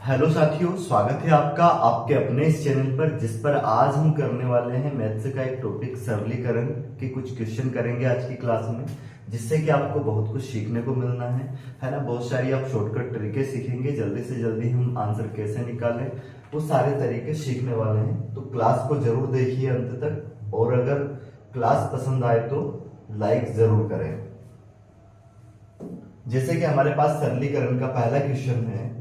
Hello साथियों, स्वागत है आपका आपके अपने इस चैनल पर, जिस पर आज हम करने वाले हैं मैथ्स का एक टॉपिक सरलीकरण के कुछ क्वेश्चन करेंगे आज की क्लास में, जिससे कि आपको बहुत कुछ सीखने को मिलना है ना। बहुत सारी आप शॉर्टकट तरीके सीखेंगे, जल्दी से जल्दी हम आंसर कैसे निकालें वो सारे तरीके सीखने वाले हैं। तो क्लास को जरूर देखिए अंत तक, और अगर क्लास पसंद आए तो लाइक जरूर करें। जैसे कि हमारे पास सरलीकरण का पहला क्वेश्चन है,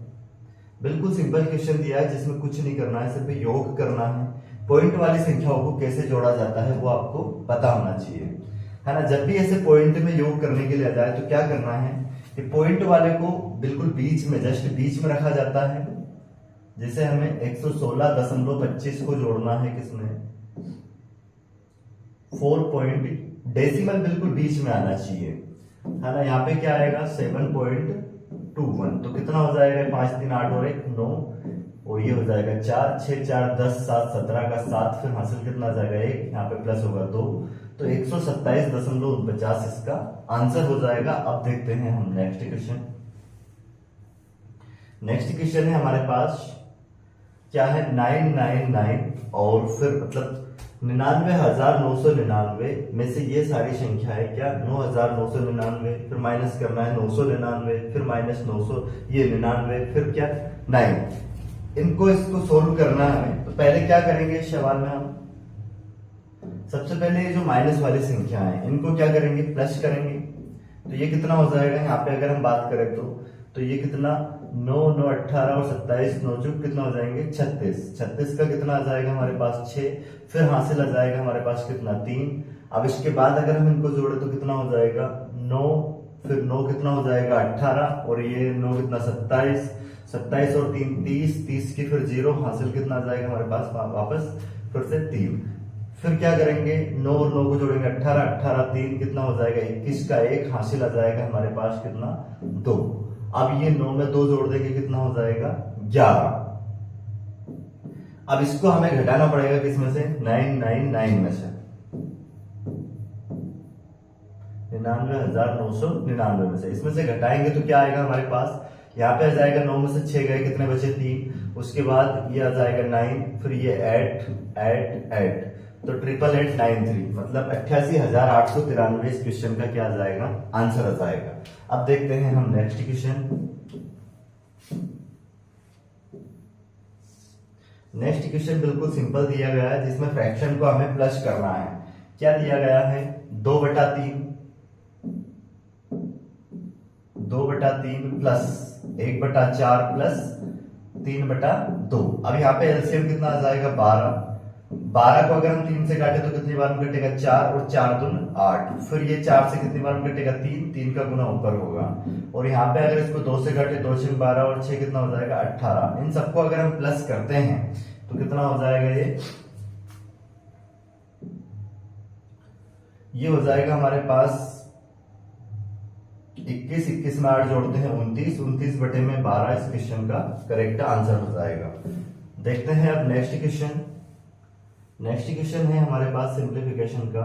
बिल्कुल सिंपल क्वेश्चन दिया है जिसमें कुछ नहीं करना है, सिर्फ योग करना है। पॉइंट वाली संख्याओं को कैसे जोड़ा जाता है वो आपको पता होना चाहिए, है ना। जब भी ऐसे पॉइंट में योग करने के लिए आ जाए तो क्या करना है कि पॉइंट वाले को बिल्कुल बीच में, जस्ट बीच में रखा जाता है। जैसे हमें 116.25 को जोड़ना है किसमें, 4 पॉइंट, डेसिमल बिल्कुल बीच में आना चाहिए, है ना। यहाँ पे क्या आएगा 7.21, तो कितना हो जाएगा 5 3 8 और 1 9, और ये हो जाएगा 4 6 4 10 7 17 का 7, फिर हासिल कितना आ जाएगा 1, यहाँ पे प्लस होगा 2, तो 127.49 इसका आंसर हो जाएगा। अब देखते हैं हम नेक्स्ट क्वेश्चन। नेक्स्ट क्वेश्चन है हमारे पास क्या है, 999 और फिर मतलब 99,999 में से ये सारी संख्या है क्या, 9,999, फिर माइनस करना है 999, फिर माइनस 900, ये 99, फिर क्या 9। इनको इसको सोल्व करना है, तो पहले क्या करेंगे इस सवाल में हम, सबसे पहले ये जो माइनस वाली संख्या है इनको क्या करेंगे, प्लस करेंगे। तो ये कितना हो जाएगा, यहाँ पे अगर हम बात करें तो ये कितना 9 9 18 और 27 9 चुप कितना हो जाएंगे 36, 36 का कितना आ जाएगा हमारे पास 6, फिर हासिल आ जाएगा हमारे पास कितना 3। अब इसके बाद अगर हम इनको जोड़े तो कितना हो जाएगा 9, फिर 9 कितना हो जाएगा 18, और ये 9 कितना 27, 27 और 3 30, 30 की फिर 0, हासिल कितना आ जाएगा हमारे पास वापस फिर से 3। फिर क्या करेंगे 9 और 9 को जोड़ेंगे 18, 18 3 कितना हो जाएगा 21 का 1, हासिल आ जाएगा हमारे पास कितना 2। अब ये 9 में 2 जोड़ देंगे कितना हो जाएगा 11। अब इसको हमें घटाना पड़ेगा किसमें से, 999 में से, 99,999 में से। इसमें से घटाएंगे तो क्या आएगा हमारे पास, यहाँ पे आ जाएगा 9 में से 6 गए कितने बचे 3, उसके बाद ये आ जाएगा 9, फिर ये 8, तो 8893, मतलब 88,893 इस क्वेश्चन का क्या आ जाएगा, आंसर आ जाएगा। अब देखते हैं हम नेक्स्ट क्वेश्चन। नेक्स्ट क्वेश्चन बिल्कुल सिंपल दिया गया है, जिसमें फ्रैक्शन को हमें प्लस करना है। क्या दिया गया है 2/3 प्लस 1/4 प्लस 3/2। अब यहाँ पे एलसीएम कितना आ जाएगा 12 को अगर हम 3 से काटे तो कितनी बार में कटेगा 4, और 4 दून 8, फिर ये 4 से कितनी बार में कटेगा 3 का गुना ऊपर होगा, और यहाँ पे अगर इसको 2 से काटे 2 से 12 और 6 कितना हो जाएगा 18। इन सबको अगर हम प्लस करते हैं तो कितना हो जाएगा, ये हो जाएगा हमारे पास 21 में 8 जोड़ते हैं 29 बटे में 12 इस क्वेश्चन का करेक्ट आंसर हो जाएगा। देखते हैं अब नेक्स्ट क्वेश्चन। नेक्स्ट क्वेश्चन है हमारे पास सिंप्लीफिकेशन का।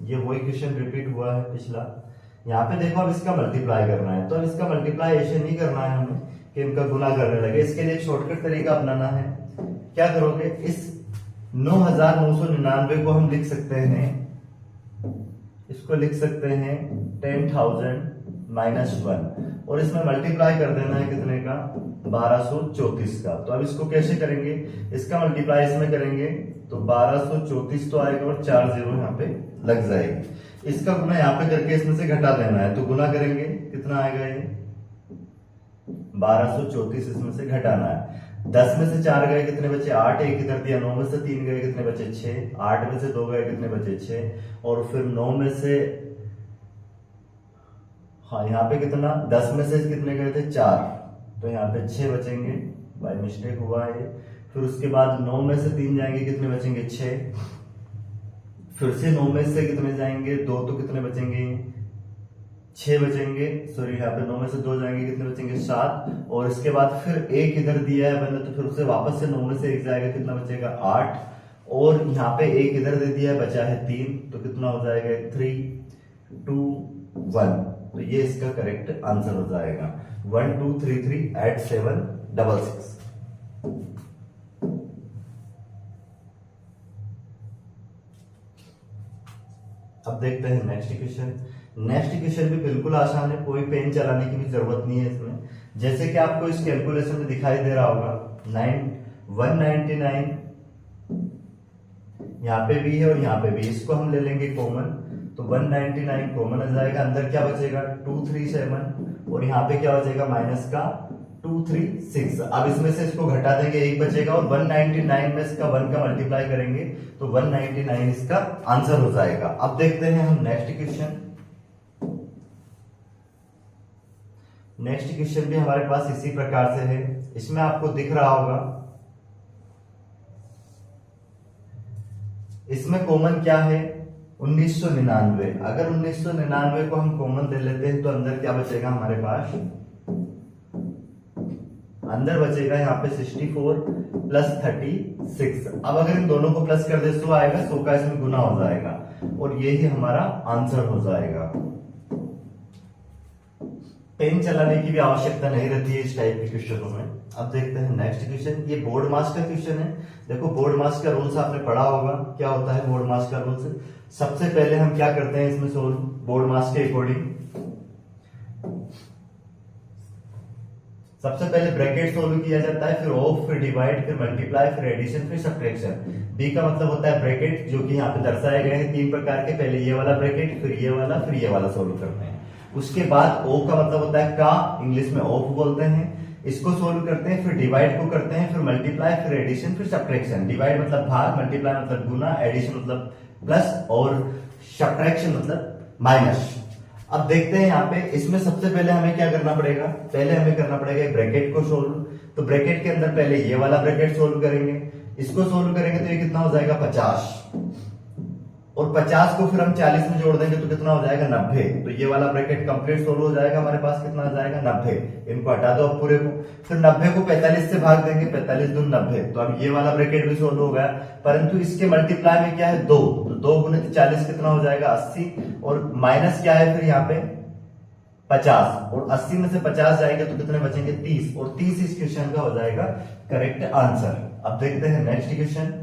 ये वही क्वेश्चन रिपीट हुआ है पिछला। यहाँ पे देखो अब इसका मल्टीप्लाई करना है, तो अब इसका मल्टीप्लाई ऐसे नहीं करना है हमें कि इनका गुना करने लगे। इसके लिए एक शॉर्टकट तरीका अपनाना है। क्या करोगे, इस 9,999 को हम लिख सकते हैं, इसको लिख सकते हैं 10,000 - 1, और इसमें मल्टीप्लाई कर देना है कितने का 1234 का। तो अब इसको कैसे करेंगे, इसका मल्टीप्लाई इसमें करेंगे तो 1234 तो आएगा और 4 0 यहाँ पे लग जाएगी। इसका गुना यहाँ पे करके इसमें से घटा देना है, तो गुना करेंगे कितना आएगा, ये 1234 इसमें से घटाना है। 10 में से 4 गए कितने बचे 8, 1 इधर दिया, 9 में से 3 गए कितने बचे 6, 8 में से 2 गए कितने बचे 6, और फिर 9 में से, हाँ यहाँ पे कितना 10 में से कितने गए थे 4, तो यहाँ पे 6 बचेंगे, बाय मिस्टेक हुआ है। फिर उसके बाद 9 में से 3 जाएंगे कितने बचेंगे 6, फिर से 9 में से कितने जाएंगे 2, तो कितने बचेंगे 6 बचेंगे, सॉरी यहाँ पे 9 में से 2 जाएंगे कितने बचेंगे 7, और इसके बाद फिर 1 इधर दिया है मैंने, तो फिर उसे वापस से 9 में से 1 जाएगा कितना बचेगा 8, और यहाँ पे 1 इधर दे दिया है बचा है 3, तो कितना हो जाएगा 3 2 1। तो ये इसका करेक्ट आंसर हो जाएगा। 1 2 3 3 8 7 6 6। अब देखते हैं नेक्स्ट क्वेश्चन। नेक्स्ट क्वेश्चन भी बिल्कुल आसान है, कोई पेन चलाने की भी जरूरत नहीं है इसमें। जैसे कि आपको इस कैलकुलेशन में दिखाई दे रहा होगा 199 यहाँ पे भी है और यहाँ पे भी, इसको हम ले लेंगे कॉमन, तो 199 कॉमन आ जाएगा। अंदर क्या बचेगा 237 और यहाँ पे क्या बचेगा माइनस का 236। अब इसमें से इसको घटा देंगे, एक बचेगा और 199 में इसका 1 का मल्टीप्लाई करेंगे तो 199 इसका आंसर हो जाएगा। अब देखते हैं हम नेक्स्ट क्वेश्चन। नेक्स्ट क्वेश्चन भी हमारे पास इसी प्रकार से है। इसमें आपको दिख रहा होगा, इसमें कॉमन क्या है 1999। अगर 1999 को हम कॉमन दे लेते हैं तो अंदर क्या बचेगा हमारे पास, अंदर बचेगा यहाँ पे 64 प्लस 36। अब अगर इन दोनों को प्लस कर दे 100 आएगा, 100 का इसमें गुना हो जाएगा और यही हमारा आंसर हो जाएगा। पेन चलाने की भी आवश्यकता नहीं रहती है इस टाइप के क्वेश्चनों में। अब देखते हैं नेक्स्ट क्वेश्चन। ये बोर्ड मास का क्वेश्चन है। देखो बोर्ड मास का रूल्स आपने पढ़ा होगा, क्या होता है बोर्ड मास का रूल्स। सबसे पहले हम क्या करते हैं इसमें सोल्व बोर्ड मास के अकॉर्डिंग। सबसे पहले ब्रैकेट सोल्व किया जाता है, फिर ऑफ, फिर डिवाइड, फिर मल्टीप्लाई, फिर एडिशन, फिर सब्ट्रैक्शन। बी का मतलब होता है ब्रैकेट, जो कि यहाँ पे दर्शाए गए हैं 3 प्रकार के। पहले ये वाला ब्रैकेट, फिर ये वाला, फिर ये वाला सोल्व करते हैं। उसके बाद ओ का मतलब होता है का, इंग्लिश में ऑफ बोलते हैं। इसको सोल्व करते हैं, फिर डिवाइड को करते हैं, फिर मल्टीप्लाई, फिर एडिशन, फिर सब्ट्रैक्शन। डिवाइड मतलब भाग, मल्टीप्लाई मतलब गुना, एडिशन मतलब प्लस और सब्ट्रैक्शन मतलब माइनस। अब देखते हैं यहाँ पे, इसमें सबसे पहले हमें क्या करना पड़ेगा, पहले हमें करना पड़ेगा ब्रैकेट को सोल्व। तो ब्रैकेट के अंदर पहले ये वाला ब्रैकेट सोल्व करेंगे, इसको सोल्व करेंगे तो ये कितना हो जाएगा 50 और 50 को फिर हम 40 में जोड़ देंगे तो कितना हो जाएगा 90। तो ये वाला ब्रैकेट कंप्लीट सोल्व हो जाएगा। हमारे पास कितना आ जाएगा 90। इनको हटा दो अब पूरे को, फिर 90 को 45 से भाग देंगे, 45 दून 90। तो अब ये वाला ब्रैकेट भी सोल्व हो गया, परंतु इसके मल्टीप्लाई में क्या है 2, तो 2 गुने 40 कितना हो जाएगा 80 और माइनस क्या है फिर यहाँ पे 50 और 80 में से 50 जाएंगे तो कितने बचेंगे 30 और 30 इस क्वेश्चन का हो जाएगा करेक्ट आंसर। अब देखते हैं नेक्स्ट क्वेश्चन।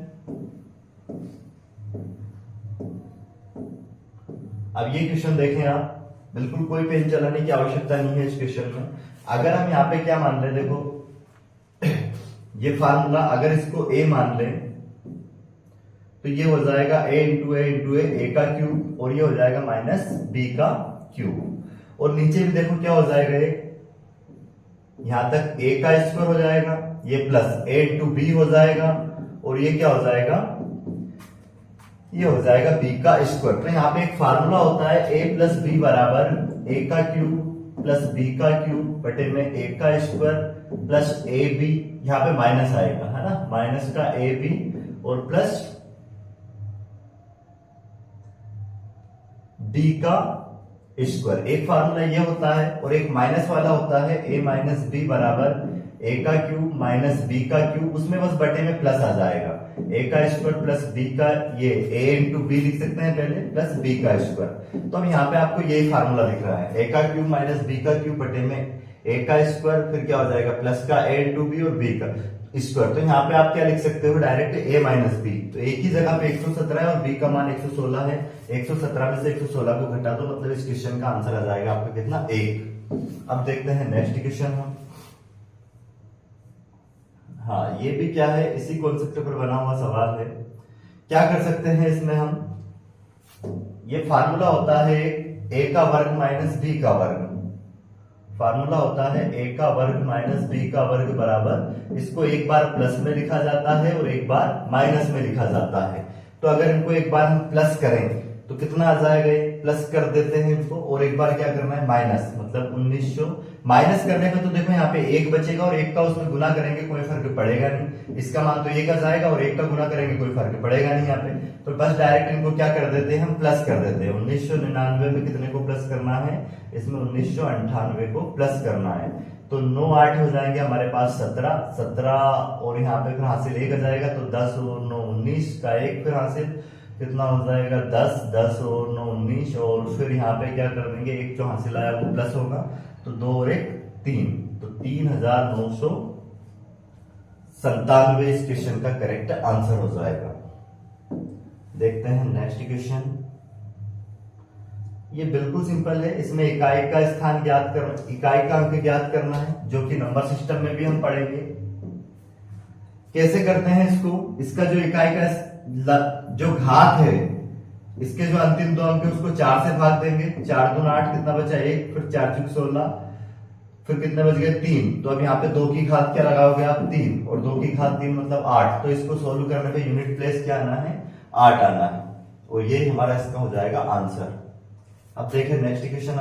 अब ये क्वेश्चन देखें आप, बिल्कुल कोई पेन चलाने की आवश्यकता नहीं है इस क्वेश्चन में। अगर हम यहाँ पे क्या मान ले, देखो ये फार्मूला, अगर इसको a मान लें तो ये हो जाएगा a इंटू ए का क्यूब और ये हो जाएगा माइनस b का क्यूब। और नीचे भी देखो क्या हो जाएगा, यहां तक a का स्क्वायर हो जाएगा, ये प्लस a इंटू बी हो जाएगा और ये क्या हो जाएगा, ये हो जाएगा b का स्क्वायर। तो यहाँ पे एक फार्मूला होता है a प्लस बी बराबर a का क्यूब प्लस b का क्यूब बटे में a का स्क्वायर प्लस ए बी, यहाँ पे माइनस आएगा है ना, माइनस का ए बी और प्लस b का स्क्वायर। एक फार्मूला ये होता है और एक माइनस वाला होता है a माइनस बी बराबर a का क्यूब माइनस b का क्यूब, उसमें बस बटे में प्लस आ जाएगा, a का स्क्वायर प्लस b का, ये a इंटू बी लिख सकते हैं पहले, प्लस b का स्क्वायर। तो अब यहाँ पे आपको यही फार्मूला दिख रहा है, a का क्यूब माइनस b का क्यूब बटे में a का स्क्वायर, फिर क्या हो जाएगा प्लस का a इंटू बी और b का स्क्वायर। तो यहाँ पे आप क्या लिख सकते हो डायरेक्ट a माइनस बी। तो एक ही जगह पे 117 है और b का मान 116 है, 117 में से 116 को घटा दो, मतलब इस क्वेश्चन का आंसर आ जाएगा आपका कितना 1। अब देखते हैं नेक्स्ट क्वेश्चन हम। हाँ ये भी क्या है, इसी कॉन्सेप्ट पर बना हुआ सवाल है। क्या कर सकते हैं इसमें हम, ये फार्मूला होता है a का वर्ग माइनस b का वर्ग, फार्मूला होता है a का वर्ग माइनस b का वर्ग बराबर, इसको एक बार प्लस में लिखा जाता है और एक बार माइनस में लिखा जाता है। तो अगर इनको एक बार हम प्लस करें तो कितना आ जाएगा, प्लस कर देते हैं इनको और एक बार क्या करना है माइनस, मतलब 1900। माइनस करने पे तो देखो यहाँ पे 1 बचेगा और 1 का उसमें गुना करेंगे कोई फर्क पड़ेगा नहीं, इसका मान तो 1 का जाएगा और 1 का गुना करेंगे कोई फर्क पड़ेगा नहीं यहाँ पे। तो बस डायरेक्ट इनको क्या कर देते हैं हम प्लस कर देते हैं। 1999 में कितने को प्लस करना है, इसमें 1998 को प्लस करना है। तो 9 8 हो जाएंगे हमारे पास 17 और यहाँ पे फिर हासिल 1 आ जाएगा तो 10 और 9 19 का 1 फिर हासिल, कितना हो जाएगा 10, 10 और 9 19, और फिर यहाँ पे क्या कर देंगे, एक जो हासिल आया वो प्लस होगा, तो 2 और 1 3, तो 3997 इस क्वेश्चन का करेक्ट आंसर हो जाएगा। देखते हैं नेक्स्ट क्वेश्चन। ये बिल्कुल सिंपल है, इसमें इकाई का स्थान ज्ञात करना, इकाई का अंक ज्ञात करना है, जो कि नंबर सिस्टम में भी हम पढ़ेंगे। कैसे करते हैं इसको, इसका जो इकाई का जो घात है, इसके जो अंतिम दो अंक है उसको 4 से भाग देंगे, 4 दूनी 8, कितना बचा 1, फिर 4 चौक 16, फिर कितने बच गए 3। तो अब यहाँ पे 2 की घात क्या लगाओगे आप 3, और 2 की घात 3 मतलब 8। तो इसको सोल्व करने पे यूनिट प्लेस क्या आना है 8 आना है, और ये हमारा इसका हो जाएगा आंसर। अब देखें नेक्स्ट इक्वेशन।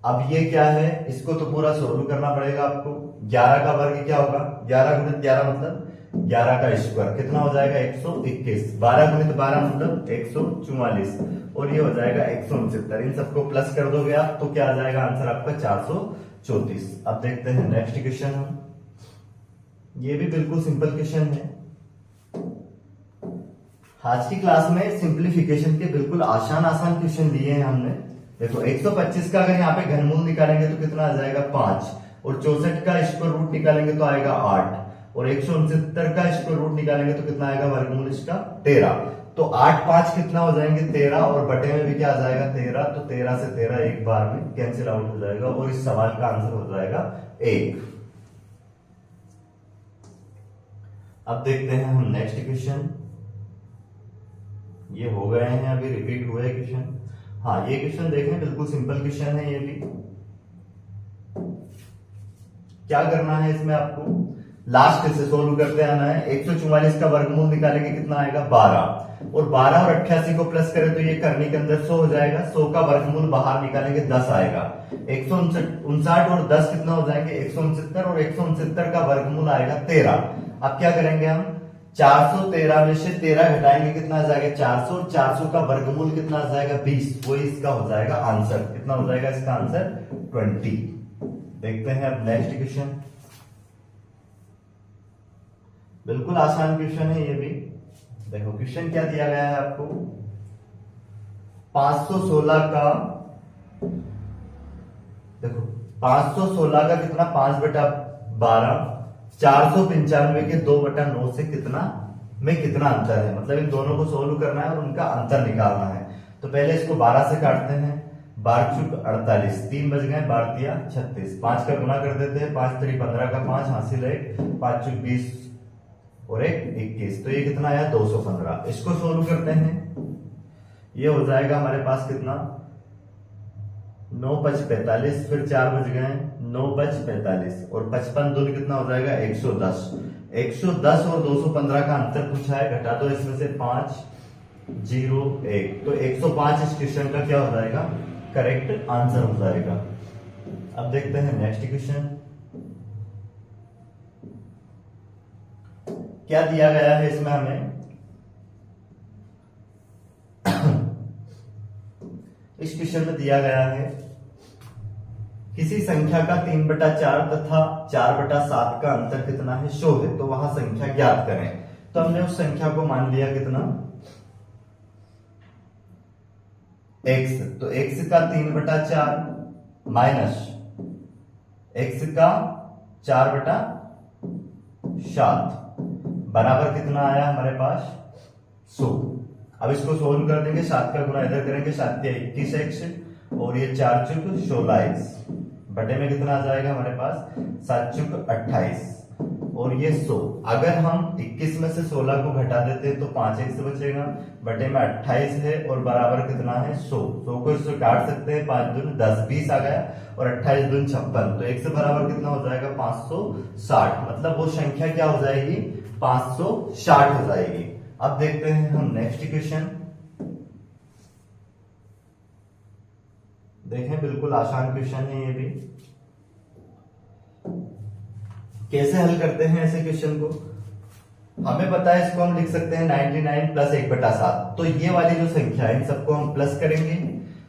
अब ये क्या है, इसको तो पूरा सोल्व करना पड़ेगा आपको। 11 का वर्ग क्या होगा, 11 गुणित 11 मतलब 11 का स्क्वायर, कितना हो जाएगा 121। 12 गुणित 12 मतलब 144, और ये हो जाएगा 169। इन सबको प्लस कर दोगे आप तो क्या आ जाएगा आंसर आपका 434। अब देखते हैं नेक्स्ट क्वेश्चन हम। ये भी बिल्कुल सिंपल क्वेश्चन है। आज की क्लास में सिंप्लीफिकेशन के बिल्कुल आसान आसान क्वेश्चन दिए हैं हमने। देखो 125 का अगर यहाँ पे घनमूल निकालेंगे तो कितना आ जाएगा 5, और 64 का स्क्वायर रूट निकालेंगे तो आएगा 8, और 169 का स्क्वायर रूट निकालेंगे तो कितना आएगा वर्गमूल इसका 13। तो 8 5 कितना हो जाएंगे 13, और बटे में भी क्या आ जाएगा 13, तो 13 से 13 एक बार में कैंसिल आउट हो जाएगा, और इस सवाल का आंसर हो जाएगा 1। अब देखते हैं हम नेक्स्ट क्वेश्चन। ये हो गए हैं, अभी रिपीट हुए क्वेश्चन। हाँ, ये क्वेश्चन देखें, बिल्कुल सिंपल क्वेश्चन है। ये भी क्या करना है इसमें आपको, लास्ट से सोल्व करते आना है। 144 का वर्गमूल निकालेंगे कितना आएगा 12, और 12 और 88 को प्लस करें तो ये करने के अंदर 100 हो जाएगा। 100 का वर्गमूल बाहर निकालेंगे 10 आएगा। 159 और 10 कितना हो जाएंगे 169, और 169 का वर्गमूल आएगा 13। अब क्या करेंगे हम, 413 में से 13 घटाएंगे, कितना आ जाएगा 400, और 400 का वर्गमूल कितना आ जाएगा 20, वो इसका हो जाएगा आंसर। कितना हो जाएगा इसका आंसर 20। देखते हैं अब नेक्स्ट क्वेश्चन। बिल्कुल आसान क्वेश्चन है ये भी। देखो क्वेश्चन क्या दिया गया है आपको, 516 का, देखो 516 का कितना 5/12, 495 के 2/9 से कितना में कितना अंतर है, मतलब इन दोनों को सोल्व करना है और उनका अंतर निकालना है। तो पहले इसको 12 से काटते हैं, 12 चुक 48, 3 बच गए, 12 दिया 36, 5 का गुना कर देते हैं, 5 3 15 का 5 हासिल है, 5 चुक 20 और 1 21, तो ये कितना आया 215। इसको सोल्व करते हैं, ये हो जाएगा हमारे पास कितना 9 5 45, फिर 4 बच गए, 9 5 45, और 55 दूनी कितना हो जाएगा 110। 110 और 215 का अंतर पूछा है, घटा दो इसमें से 5 0 1, तो 105 इस क्वेश्चन का क्या हो जाएगा करेक्ट आंसर हो जाएगा। अब देखते हैं नेक्स्ट क्वेश्चन। क्या दिया गया है इसमें हमें, इस क्वेश्चन में दिया गया है किसी संख्या का 3/4 तथा 4/7 का अंतर कितना है शो है, तो वहां संख्या ज्ञात करें। तो हमने उस संख्या को मान लिया कितना x, तो x का 3/4 माइनस x का 4/7 बराबर कितना आया हमारे पास 100। अब इसको सोल्व कर देंगे, 7 का गुना इधर करेंगे, 7 के 21x, और ये 4 चुक 16x, बटे में कितना आ जाएगा हमारे पास 7 चुक 28, और ये 100। अगर हम 21 में से 16 को घटा देते हैं तो 5x बचेगा, बटे में 28 है, और बराबर कितना है 100। 100 को इससे काट सकते हैं, 5 दूनी 10 20 आ गया, और 28 दूनी 56, तो x बराबर कितना हो जाएगा 560, मतलब वो संख्या क्या हो जाएगी 560 हो जाएगी। अब देखते हैं हम नेक्स्ट क्वेश्चन। देखें बिल्कुल आसान क्वेश्चन है ये भी। कैसे हल करते हैं ऐसे क्वेश्चन को, हमें पता है इसको हम लिख सकते हैं 99 प्लस 1/7। तो ये वाली जो संख्या है इन सबको हम प्लस करेंगे,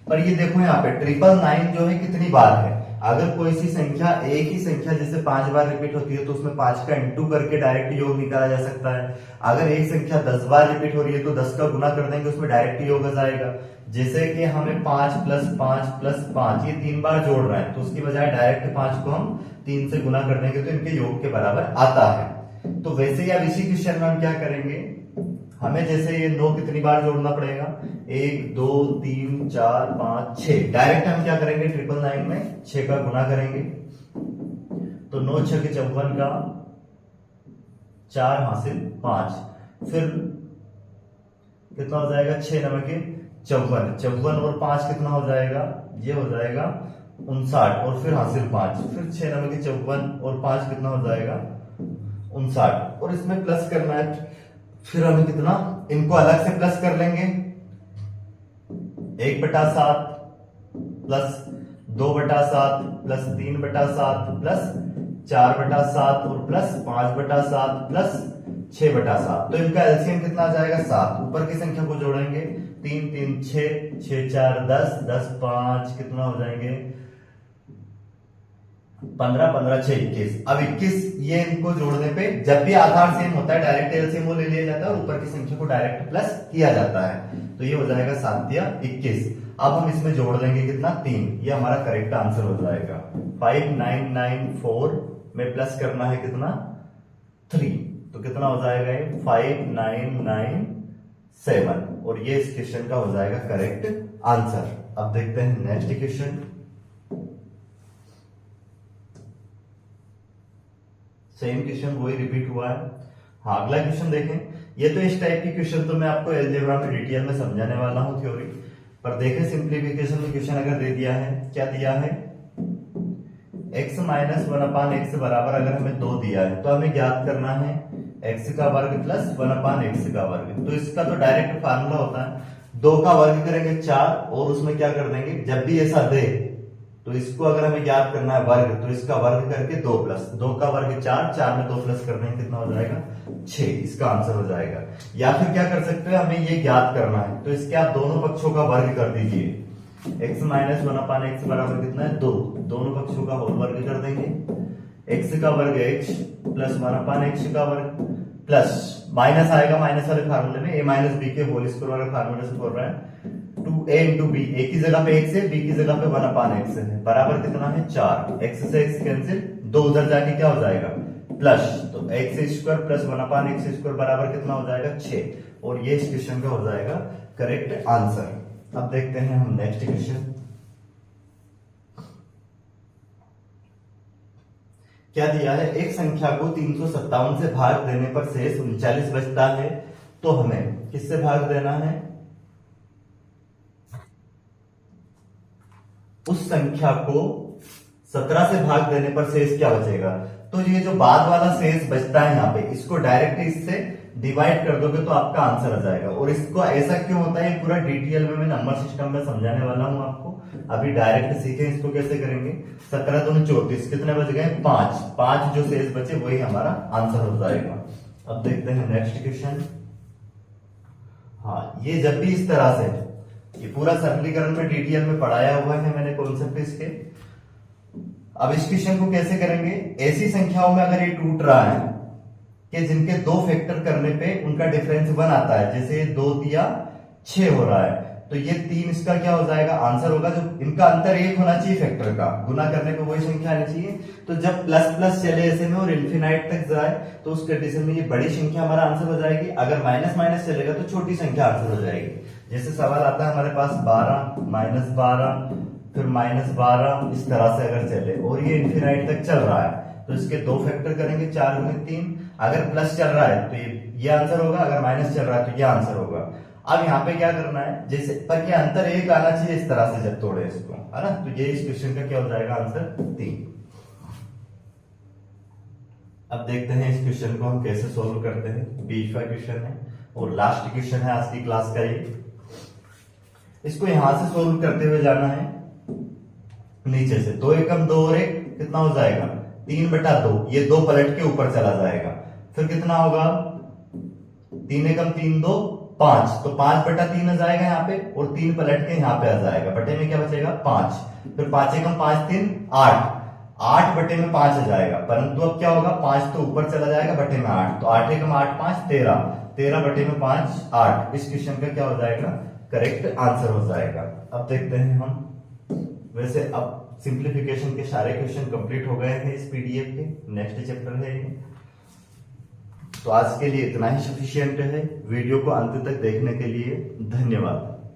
पर ये देखो यहाँ पे 999 जो है कितनी बार है, अगर कोई सी संख्या एक ही संख्या जैसे 5 बार रिपीट होती है तो उसमें 5 का इंटू करके डायरेक्ट योग निकाला जा सकता है। अगर एक संख्या 10 बार रिपीट हो रही है तो 10 का गुना कर देंगे, उसमें डायरेक्ट योग आ जाएगा। जैसे कि हमें 5 प्लस 5 प्लस 5 ये 3 बार जोड़ रहा है तो उसकी बजाय डायरेक्ट 5 को हम 3 से गुना कर देंगे तो इनके योग के बराबर आता है। तो वैसे ही अब इसी क्वेश्चन में हम क्या करेंगे, हमें जैसे ये 9 कितनी बार जोड़ना पड़ेगा, 1 2 3 4 5 6, डायरेक्ट हम क्या करेंगे 999 में 6 का गुना करेंगे तो 9 6 के 54 का 4 हासिल 5, फिर कितना हो जाएगा 6 9 के 54, 54 और 5 कितना हो जाएगा, ये हो जाएगा 59 और फिर हासिल 5, फिर 6 9 के 54 और 5 कितना हो जाएगा 59, और इसमें प्लस करना है। फिर हमें कितना, इनको अलग से प्लस कर लेंगे, 1/7 प्लस 2/7 प्लस 3/7 प्लस 4/7 और प्लस 5/7 प्लस 6/7, तो इनका एलसीएम कितना आ जाएगा 7। ऊपर की संख्या को जोड़ेंगे 3 3 6 6 4 10 10 5 कितना हो जाएंगे 15 15 6 21। अब 21 ये इनको जोड़ने पे जब भी आधार सेम होता है डायरेक्ट एलसीएम वो ले लिया जाता है और ऊपर की संख्या को डायरेक्ट प्लस किया जाता है, तो ये हो जाएगा 7 या 21। अब हम इसमें जोड़ देंगे कितना 3, ये हमारा करेक्ट आंसर हो जाएगा। 5994 में प्लस करना है कितना 3, तो कितना हो जाएगा ये 5997, और ये इस क्वेश्चन का हो जाएगा करेक्ट आंसर। अब देखते हैं नेक्स्ट क्वेश्चन। सेम क्वेश्चन वही रिपीट हुआ है। हाँ, अगला क्वेश्चन देखें। ये तो इस टाइप की क्वेश्चन तो मैं आपको अलजेब्रा में डिटेल में समझाने वाला हूं थ्योरी, पर देखें सिंप्लीफिकेशन में क्वेश्चन अगर दे दिया है, क्या दिया है x माइनस 1/x बराबर अगर हमें 2 दिया है तो हमें ज्ञात करना है x का वर्ग प्लस 1/x का वर्ग। तो इसका तो डायरेक्ट फार्मूला होता है, 2 का वर्ग करेंगे 4 और उसमें क्या कर देंगे, जब भी ऐसा दे तो इसको अगर हमें ज्ञात करना है वर्ग तो इसका वर्ग करके 2 प्लस 2 का वर्ग 4, 4 में 2 प्लस कर देंगे कितना हो जाएगा 6, इसका आंसर हो जाएगा। या फिर क्या कर सकते हैं, हमें ये ज्ञात करना है तो इसके आप दोनों पक्षों का वर्ग कर दीजिए। x माइनस 1/x बराबर कितना है 2, दोनों पक्षों का होल वर्ग कर देंगे, x का वर्ग x प्लस 1/x का वर्ग प्लस माइनस आएगा माइनस वाले फार्मूले में a माइनस बी के होल स्क्वायर वाले फार्मूले से बोल रहा है 2a इंटू बी, ए की जगह पे x है, b की जगह पे 1/x है, बराबर कितना है 4, x से x कैंसिल, 2 उधर जाके क्या हो जाएगा प्लस, तो x square plus 1/x square बराबर कितना हो जाएगा 6, और ये इस क्वेश्चन का हो जाएगा करेक्ट आंसर। अब देखते हैं हम नेक्स्ट क्वेश्चन। क्या दिया है, एक संख्या को 357 से भाग देने पर शेष 39 बचता है, तो हमें किससे भाग देना है, उस संख्या को 17 से भाग देने पर शेष क्या बचेगा। तो ये जो बाद वाला शेष बचता है यहाँ पे, इसको डायरेक्ट इससे डिवाइड कर दोगे तो आपका आंसर आ जाएगा। और इसको ऐसा क्यों होता है पूरा डिटेल में मैं नंबर सिस्टम में समझाने वाला हूं आपको, अभी डायरेक्ट सीखें इसको कैसे करेंगे। 17 दूनी 34, कितने बच गए 5, 5 जो शेष बचे वही हमारा आंसर हो जाएगा। अब देखते हैं नेक्स्ट क्वेश्चन। हाँ, ये जब भी इस तरह से, ये पूरा सरलीकरण में डिटेल में पढ़ाया हुआ है मैंने कॉन्सेप्ट इसके। अब इस क्वेश्चन को कैसे करेंगे, ऐसी संख्याओं में अगर ये टूट रहा है कि जिनके 2 फैक्टर करने पे उनका डिफरेंस 1 आता है, जैसे 2 दिया 6 हो रहा है, तो ये 3 इसका क्या हो जाएगा आंसर होगा। जो इनका अंतर 1 होना चाहिए फैक्टर का, गुना करने पे वही संख्या आनी चाहिए। तो जब प्लस प्लस चले ऐसे में और इन्फिनाइट तक जाए तो उस कंडीशन में ये बड़ी संख्या हमारा आंसर हो जाएगी। अगर माइनस माइनस चलेगा तो छोटी संख्या आंसर हो जाएगी। जैसे सवाल आता है हमारे पास 12 माइनस 12 फिर माइनस 12, इस तरह से अगर चले और ये इन्फिनाइट तक चल रहा है तो इसके 2 फैक्टर करेंगे, 4 गुने 3। अगर प्लस चल रहा है तो ये आंसर होगा, अगर माइनस चल रहा है तो ये आंसर होगा। अब यहाँ पे क्या करना है, जैसे पर ये अंतर 1 आना चाहिए इस तरह से जब तोड़े इसको, है ना। तो ये इस क्वेश्चन का क्या हो जाएगा आंसर 3। अब देखते हैं इस क्वेश्चन को हम कैसे सोल्व करते हैं। 20वां क्वेश्चन है और लास्ट क्वेश्चन है आज की क्लास का ये। इसको यहां से सोल्व करते हुए जाना है नीचे से, 2 एकम 2 और 1 कितना हो जाएगा 3/2, ये 2 पलट के ऊपर चला जाएगा। फिर कितना होगा 3 एकम 3 2 5, तो 5/3 आ जाएगा यहाँ पे, और 3 पलट के यहाँ पे आ जाएगा, बटे में क्या बचेगा 5, फिर 5 एकम 5 3 8, 8 बटे में 5 आ जाएगा, परंतु अब क्या होगा 5 तो ऊपर चला जाएगा बटे में 8, तो 8 एकम 8 5 13, 13 बटे में 5 8। इस क्वेश्चन का क्या हो जाएगा, करेक्ट आंसर हो जाएगा। अब देखते हैं हम, वैसे अब सिंप्लीफिकेशन के सारे क्वेश्चन कंप्लीट हो गए हैं इस पीडीएफ के, नेक्स्ट चैप्टर है ये। तो आज के लिए इतना ही सफिशियंट है। वीडियो को अंत तक देखने के लिए धन्यवाद।